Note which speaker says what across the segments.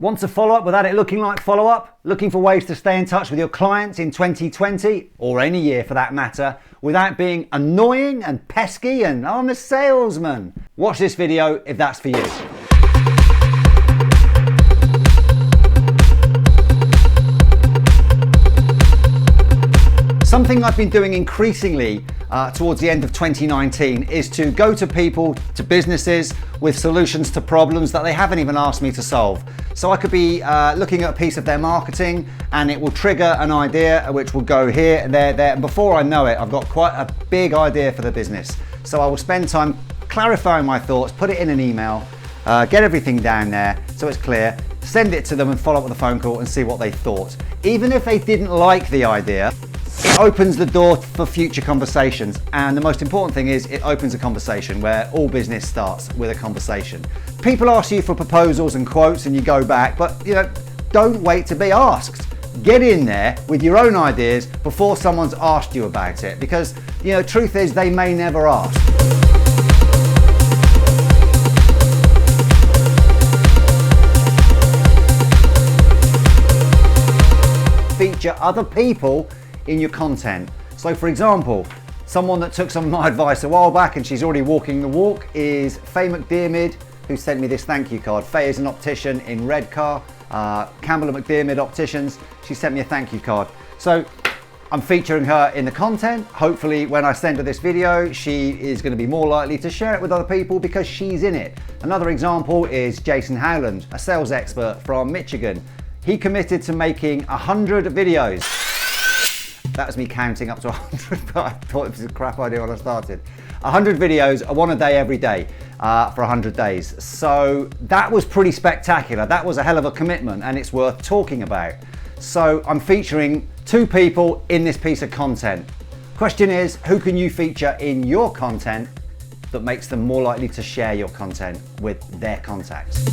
Speaker 1: Want to follow up without it looking like follow up? Looking for ways to stay in touch with your clients in 2020 or any year for that matter without being annoying and pesky and I'm a salesman? Watch this video if that's for you. Something I've been doing increasingly towards the end of 2019 is to go to people, to businesses with solutions to problems that they haven't even asked me to solve. So I could be looking at a piece of their marketing and it will trigger an idea which will go here and there, and before I know it, I've got quite a big idea for the business. So I will spend time clarifying my thoughts, put it in an email, get everything down there so it's clear, send it to them and follow up with a phone call and see what they thought. Even if they didn't like the idea, it opens the door for future conversations, and the most important thing is it opens a conversation where all business starts with a conversation. People ask you for proposals and quotes and you go back, but don't wait to be asked. Get in there with your own ideas before someone's asked you about it, because truth is they may never ask. Feature other people in your content. So for example, someone that took some of my advice a while back and she's already walking the walk is Faye McDiarmid, who sent me this thank you card. Faye is an optician in Redcar, Campbell and McDiarmid Opticians. She sent me a thank you card. So I'm featuring her in the content. Hopefully when I send her this video, she is going to be more likely to share it with other people because she's in it. Another example is Jason Howland, a sales expert from Michigan. He committed to making 100 videos. That was me counting up to 100, but I thought it was a crap idea when I started. 100 videos, one a day every day for 100 days. So that was pretty spectacular. That was a hell of a commitment and it's worth talking about. So I'm featuring two people in this piece of content. Question is, who can you feature in your content that makes them more likely to share your content with their contacts?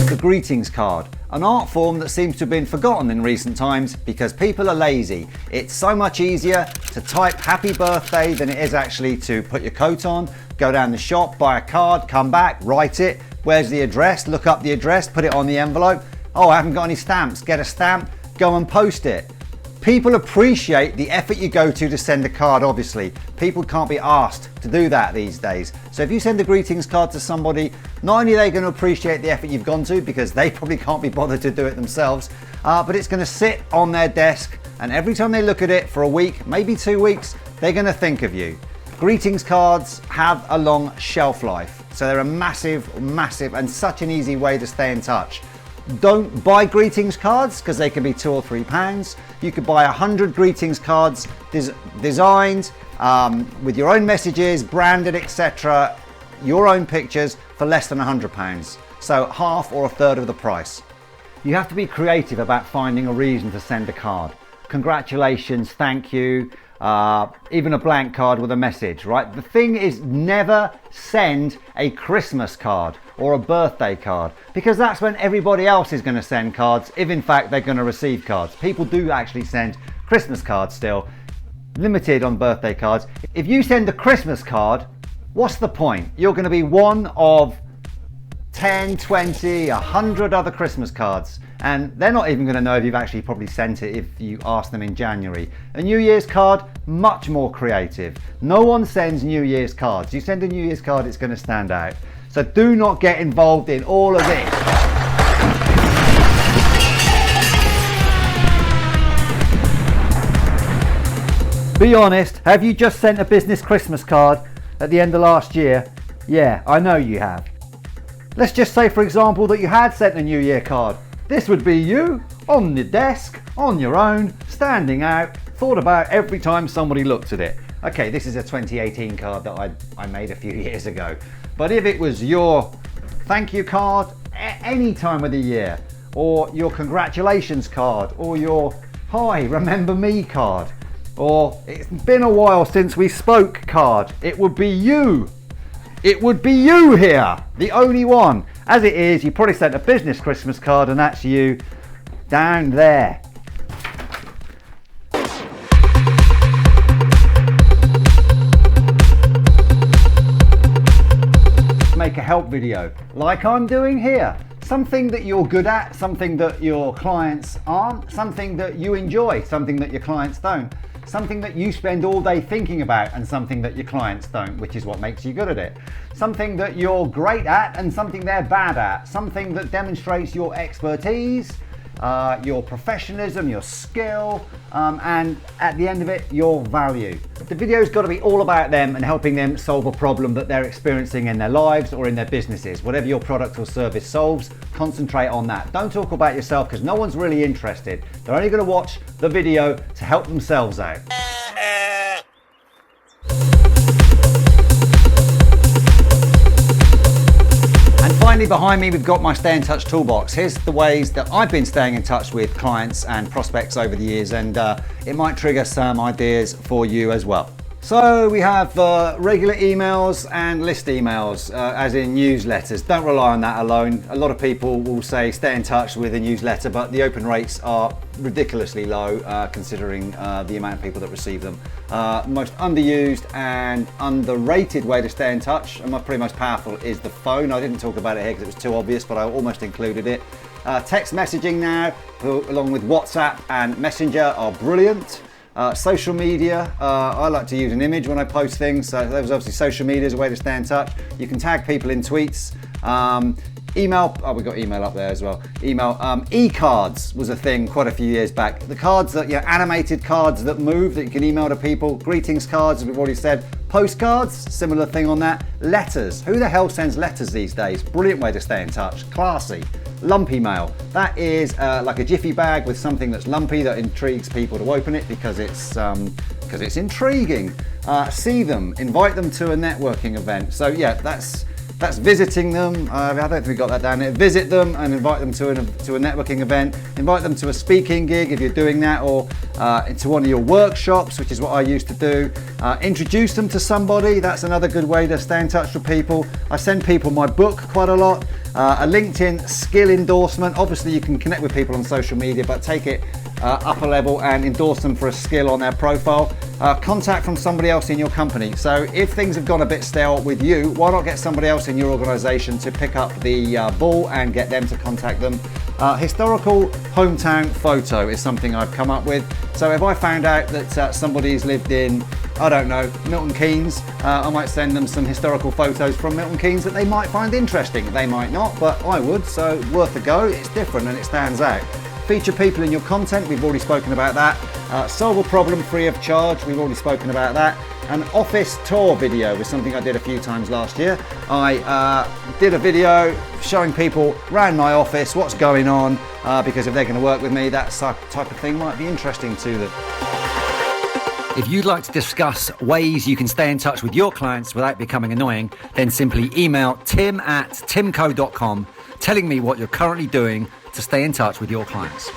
Speaker 1: The greetings card, an art form that seems to have been forgotten in recent times because people are lazy. It's so much easier to type happy birthday than it is actually to put your coat on, go down the shop, buy a card, come back, write it. Where's the address? Look up the address, put it on the envelope. Oh, I haven't got any stamps. Get a stamp, go and post it. People appreciate the effort you go to send a card, obviously. People can't be asked to do that these days. So if you send a greetings card to somebody, not only are they going to appreciate the effort you've gone to because they probably can't be bothered to do it themselves, but it's going to sit on their desk and every time they look at it for a week, maybe 2 weeks, they're going to think of you. Greetings cards have a long shelf life. So they're a massive and such an easy way to stay in touch. Don't buy greetings cards because they can be £2 or £3. You could buy 100 greetings cards designed with your own messages, branded, etc., your own pictures for less than £100. So half or a third of the price. You have to be creative about finding a reason to send a card. Congratulations, thank you, even a blank card with a message, right? The thing is, never send a Christmas card or a birthday card because that's when everybody else is going to send cards, if in fact they're going to receive cards. People do actually send Christmas cards still, limited on birthday cards. If you send a Christmas card, what's the point? You're going to be one of 10, 20, 100 other Christmas cards, and they're not even going to know if you've actually probably sent it if you ask them in January. A New Year's card, much more creative. No one sends New Year's cards. You send a New Year's card, it's going to stand out. So do not get involved in all of this. Be honest, have you just sent a business Christmas card at the end of last year? Yeah, I know you have. Let's just say, for example, that you had sent a New Year card. This would be you, on the desk, on your own, standing out, thought about every time somebody looked at it. Okay, this is a 2018 card that I made a few years ago. But if it was your thank you card any time of the year, or your congratulations card, or your hi, remember me card, or it's been a while since we spoke card, it would be you. It would be you here, the only one. As it is, you probably sent a business Christmas card and that's you down there. make a help video, like I'm doing here. Something that you're good at, something that your clients aren't, something that you enjoy, something that your clients don't, something that you spend all day thinking about and something that your clients don't, which is what makes you good at it. Something that you're great at and something they're bad at. Something that demonstrates your expertise, your professionalism, your skill, and at the end of it, your value. The video's got to be all about them and helping them solve a problem that they're experiencing in their lives or in their businesses. Whatever your product or service solves, concentrate on that. Don't talk about yourself because no one's really interested. They're only going to watch the video to help themselves out. Finally, behind me, we've got my Stay in Touch toolbox. Here's the ways that I've been staying in touch with clients and prospects over the years, and it might trigger some ideas for you as well. So we have regular emails and list emails, as in newsletters. Don't rely on that alone. A lot of people will say stay in touch with a newsletter, but the open rates are ridiculously low considering the amount of people that receive them. Most underused and underrated way to stay in touch, and pretty most powerful, is the phone. I didn't talk about it here because it was too obvious, but I almost included it. Text messaging now, along with WhatsApp and Messenger, are brilliant. Social media, I like to use an image when I post things, so that was obviously social media is a way to stay in touch. You can tag people in tweets. Email, we've got email up there as well. Email, e-cards was a thing quite a few years back. The cards that, animated cards that move that you can email to people. Greetings cards, as we've already said. Postcards, similar thing on that. Letters, who the hell sends letters these days? Brilliant way to stay in touch, classy. Lumpy mail, that is like a jiffy bag with something that's lumpy that intrigues people to open it because it's intriguing. See them, invite them to a networking event. So yeah, that's visiting them. I don't think we got that down there. Visit them and invite them to a networking event. Invite them to a speaking gig if you're doing that, or into one of your workshops, which is what I used to do. Introduce them to somebody. That's another good way to stay in touch with people. I send people my book quite a lot. A LinkedIn skill endorsement. Obviously you can connect with people on social media, but take it up a level and endorse them for a skill on their profile. Contact from somebody else in your company. So if things have gone a bit stale with you, why not get somebody else in your organization to pick up the ball and get them to contact them. Historical hometown photo is something I've come up with. So if I found out that somebody's lived in, I don't know, Milton Keynes, I might send them some historical photos from Milton Keynes that they might find interesting. They might not, but I would, so worth a go. It's different and it stands out. Feature people in your content, we've already spoken about that. Solve a problem free of charge, we've already spoken about that. An office tour video was something I did a few times last year. I did a video showing people around my office what's going on, because if they're going to work with me, that type of thing might be interesting to them. If you'd like to discuss ways you can stay in touch with your clients without becoming annoying, then simply email tim@timco.com telling me what you're currently doing to stay in touch with your clients.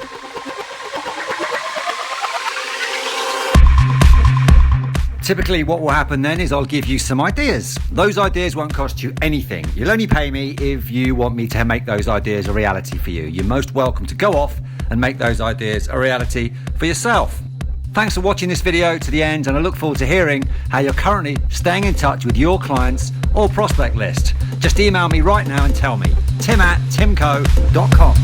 Speaker 1: Typically what will happen then is I'll give you some ideas. Those ideas won't cost you anything. You'll only pay me if you want me to make those ideas a reality for you. You're most welcome to go off and make those ideas a reality for yourself. Thanks for watching this video to the end, and I look forward to hearing how you're currently staying in touch with your clients or prospect list. Just email me right now and tell me, tim@timco.com.